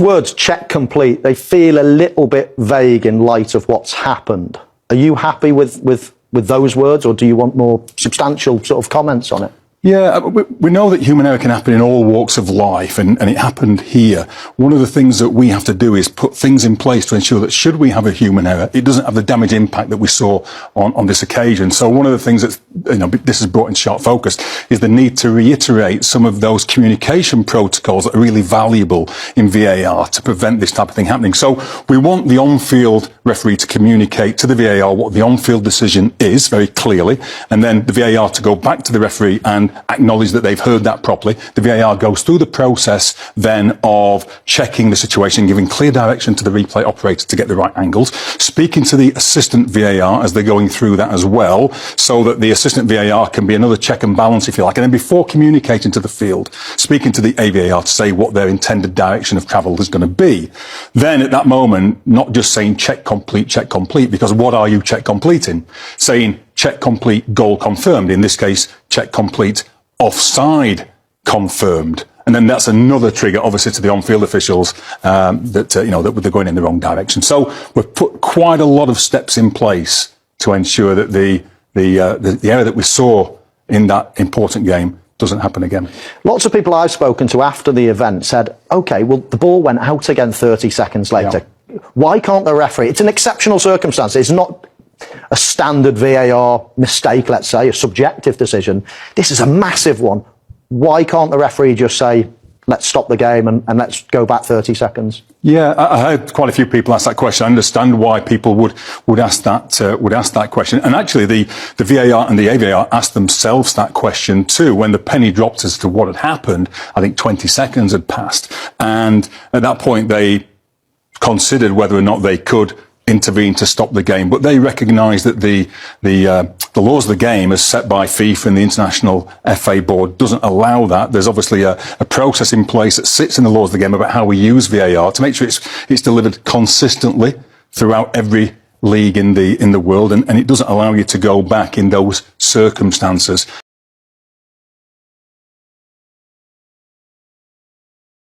Words check complete, they feel a little bit vague in light of what's happened. Are you happy with those words, or do you want more substantial sort of comments on it? Yeah, we know that human error can happen in all walks of life, and it happened here. One of the things that we have to do is put things in place to ensure that should we have a human error, it doesn't have the damage impact that we saw on this occasion. So one of the things that this has brought in sharp focus is the need to reiterate some of those communication protocols that are really valuable in VAR to prevent this type of thing happening. So we want the on-field referee to communicate to the VAR what the on-field decision is very clearly, and then the VAR to go back to the referee and acknowledge that they've heard that properly. The VAR goes through the process then of checking the situation, giving clear direction to the replay operator to get the right angles, speaking to the assistant VAR as they're going through that as well, so that the assistant VAR can be another check and balance, if you like. And then before communicating to the field, speaking to the AVAR to say what their intended direction of travel is going to be. Then at that moment, not just saying check complete, because what are you check completing? Saying check complete, goal confirmed. In this case, check complete, offside confirmed. And then that's another trigger, obviously, to the on-field officials that they're going in the wrong direction. So we've put quite a lot of steps in place to ensure that the error that we saw in that important game doesn't happen again. Lots of people I've spoken to after the event said, OK, well, the ball went out again 30 seconds later. Yeah. Why can't the referee? It's an exceptional circumstance. It's not a standard VAR mistake, let's say, a subjective decision. This is a massive one. Why can't the referee just say, let's stop the game and let's go back 30 seconds? Yeah, I heard quite a few people ask that question. I understand why people would ask that question. And actually, the VAR and the AVAR asked themselves that question too. When the penny dropped as to what had happened, I think 20 seconds had passed. And at that point, they considered whether or not they could intervene to stop the game, but they recognise that the laws of the game as set by FIFA and the International FA Board doesn't allow that. There's obviously a process in place that sits in the laws of the game about how we use VAR to make sure it's delivered consistently throughout every league in the world, and it doesn't allow you to go back in those circumstances.